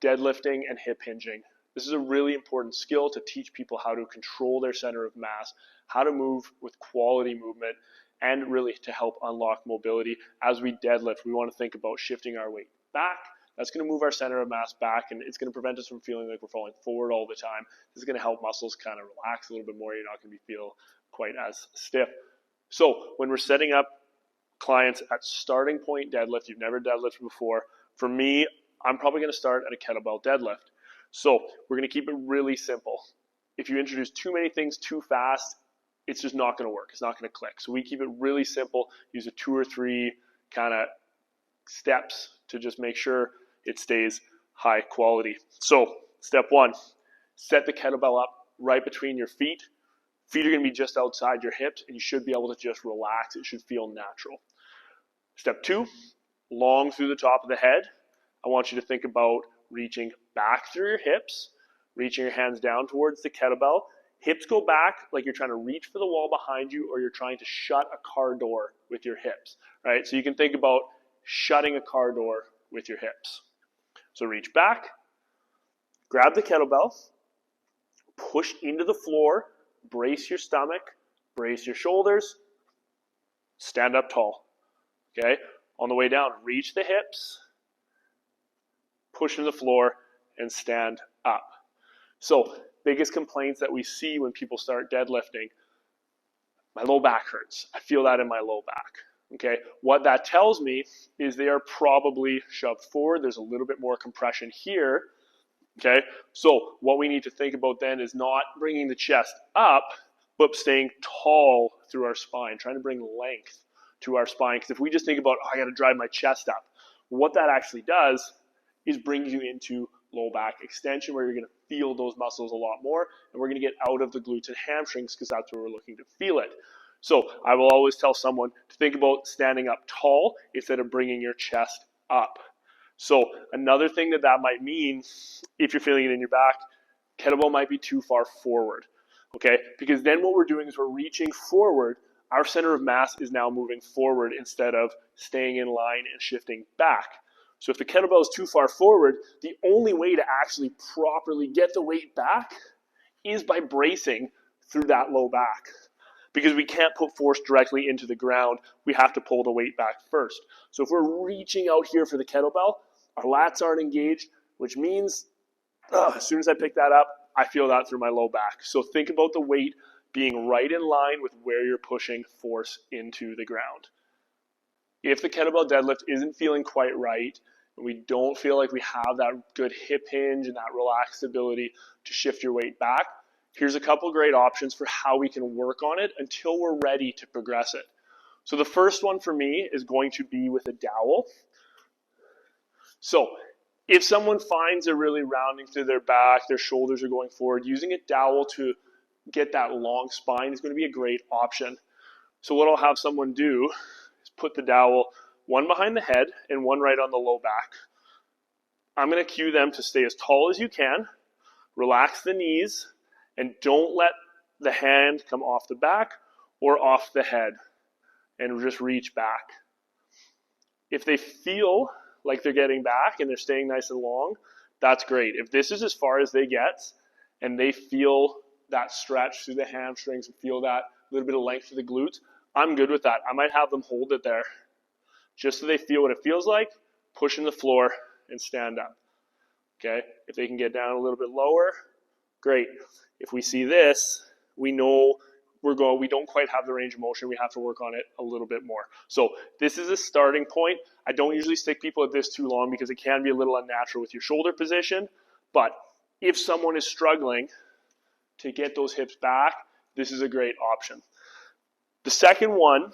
deadlifting and hip hinging. This is a really important skill to teach people how to control their center of mass, how to move with quality movement, and really to help unlock mobility. As we deadlift, we want to think about shifting our weight back. That's going to move our center of mass back, and it's going to prevent us from feeling like we're falling forward all the time. This is going to help muscles kind of relax a little bit more. You're not going to feel quite as stiff. So when we're setting up clients at starting point deadlift, you've never deadlifted before, for me, I'm probably going to start at a kettlebell deadlift. So we're going to keep it really simple. If you introduce too many things too fast, it's just not going to work. It's not going to click. So we keep it really simple, use a 2 or 3 kind of steps to just make sure it stays high quality. So step 1, set the kettlebell up right between your feet. Feet are going to be just outside your hips, and you should be able to just relax. It should feel natural. Step 2, long through the top of the head. I want you to think about reaching back through your hips, reaching your hands down towards the kettlebell. Hips go back like you're trying to reach for the wall behind you, or you're trying to shut a car door with your hips, right? So you can think about shutting a car door with your hips. So reach back, grab the kettlebell, push into the floor, brace your stomach, brace your shoulders, stand up tall, okay? On the way down, reach the hips, push into the floor, and stand up. So biggest complaints that we see when people start deadlifting, my low back hurts. I feel that in my low back. Okay, what that tells me is they are probably shoved forward. There's a little bit more compression here. Okay, so what we need to think about then is not bringing the chest up, but staying tall through our spine, trying to bring length to our spine. Because if we just think about, oh, I got to drive my chest up, what that actually does is brings you into low back extension, where you're going to feel those muscles a lot more, and we're going to get out of the glutes and hamstrings because that's where we're looking to feel it. So I will always tell someone to think about standing up tall instead of bringing your chest up. So another thing that might mean, if you're feeling it in your back, kettlebell might be too far forward, okay? Because then what we're doing is we're reaching forward. Our center of mass is now moving forward instead of staying in line and shifting back. So if the kettlebell is too far forward, the only way to actually properly get the weight back is by bracing through that low back. Because we can't put force directly into the ground, we have to pull the weight back first. So if we're reaching out here for the kettlebell, our lats aren't engaged, which means as soon as I pick that up, I feel that through my low back. So think about the weight being right in line with where you're pushing force into the ground. If the kettlebell deadlift isn't feeling quite right, and we don't feel like we have that good hip hinge and that relaxed ability to shift your weight back, here's a couple great options for how we can work on it until we're ready to progress it. So the first one for me is going to be with a dowel. So if someone finds they're really rounding through their back, their shoulders are going forward, using a dowel to get that long spine is going to be a great option. So what I'll have someone do is put the dowel one behind the head and one right on the low back. I'm going to cue them to stay as tall as you can, relax the knees, and don't let the hand come off the back or off the head, and just reach back. If they feel like they're getting back and they're staying nice and long, that's great. If this is as far as they get and they feel that stretch through the hamstrings and feel that little bit of length to the glutes, I'm good with that. I might have them hold it there just so they feel what it feels like, push in the floor and stand up. Okay? If they can get down a little bit lower, great. If we see this, we know we don't quite have the range of motion. We have to work on it a little bit more. So this is a starting point. I don't usually stick people at this too long because it can be a little unnatural with your shoulder position. But if someone is struggling to get those hips back, this is a great option. The second one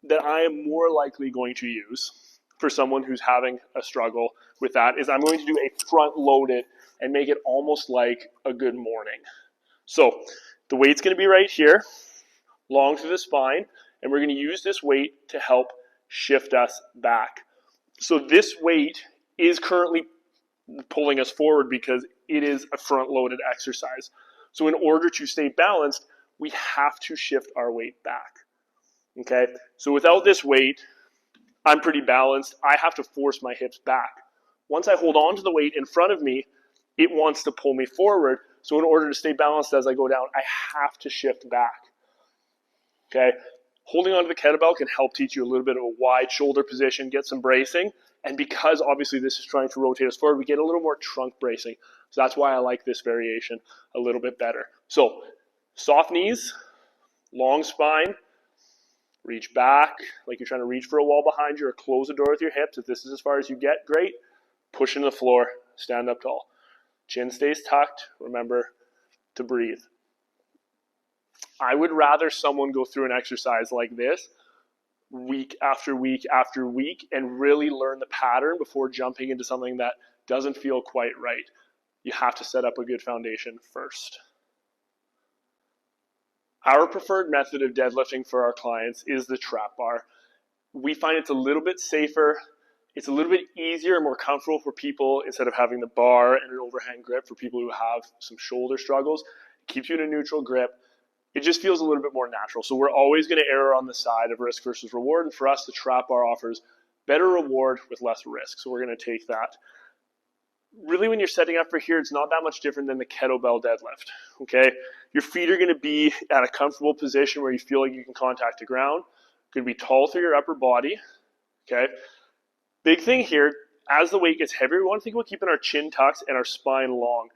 that I am more likely going to use for someone who's having a struggle with that is I'm going to do a front loaded and make it almost like a good morning. So the weight's going to be right here, long through the spine, and we're going to use this weight to help shift us back. So this weight is currently pulling us forward because it is a front-loaded exercise. So in order to stay balanced, we have to shift our weight back. Okay? So without this weight, I'm pretty balanced. I have to force my hips back. Once I hold on to the weight in front of me, it wants to pull me forward. So in order to stay balanced as I go down, I have to shift back. Okay? Holding onto the kettlebell can help teach you a little bit of a wide shoulder position, get some bracing. And because obviously this is trying to rotate us forward, we get a little more trunk bracing. So that's why I like this variation a little bit better. So soft knees, long spine, reach back like you're trying to reach for a wall behind you, or close the door with your hips. If this is as far as you get, great. Push into the floor, stand up tall. Chin stays tucked. Remember to breathe. I would rather someone go through an exercise like this week after week after week and really learn the pattern before jumping into something that doesn't feel quite right. You have to set up a good foundation first. Our preferred method of deadlifting for our clients is the trap bar. We find it's a little bit safer. It's a little bit easier and more comfortable for people instead of having the bar and an overhand grip for people who have some shoulder struggles. It keeps you in a neutral grip. It just feels a little bit more natural. So we're always going to err on the side of risk versus reward. And for us, the trap bar offers better reward with less risk. So we're going to take that. Really, when you're setting up for here, it's not that much different than the kettlebell deadlift. Okay? Your feet are going to be at a comfortable position where you feel like you can contact the ground. Going to be tall through your upper body. Okay? Big thing here, as the weight gets heavier, we want to think about keeping our chin tucked and our spine long.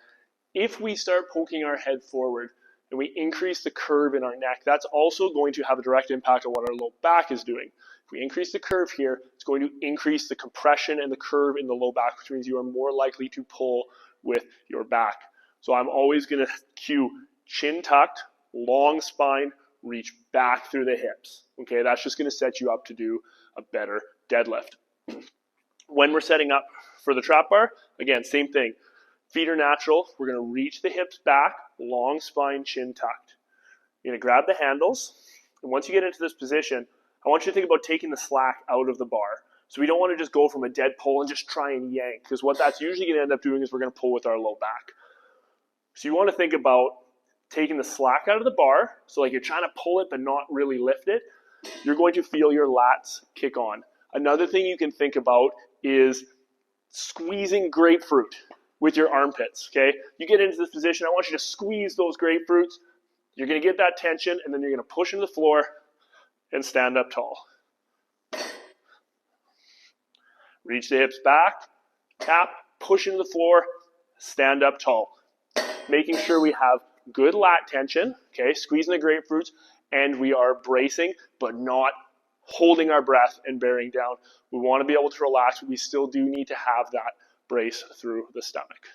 If we start poking our head forward and we increase the curve in our neck, that's also going to have a direct impact on what our low back is doing. If we increase the curve here, it's going to increase the compression and the curve in the low back, which means you are more likely to pull with your back. So I'm always going to cue chin tucked, long spine, reach back through the hips. Okay, that's just going to set you up to do a better deadlift. When we're setting up for the trap bar, again, same thing. Feet are natural. We're going to reach the hips back, long spine, chin tucked. You're going to grab the handles. And once you get into this position, I want you to think about taking the slack out of the bar. So we don't want to just go from a dead pull and just try and yank, because what that's usually going to end up doing is we're going to pull with our low back. So you want to think about taking the slack out of the bar. So like you're trying to pull it but not really lift it. You're going to feel your lats kick on. Another thing you can think about is squeezing grapefruit with your armpits, okay? You get into this position, I want you to squeeze those grapefruits. You're going to get that tension, and then you're going to push into the floor and stand up tall. Reach the hips back, tap, push into the floor, stand up tall. Making sure we have good lat tension, okay? Squeezing the grapefruits, and we are bracing, but not holding our breath and bearing down. We want to be able to relax, but we still do need to have that brace through the stomach.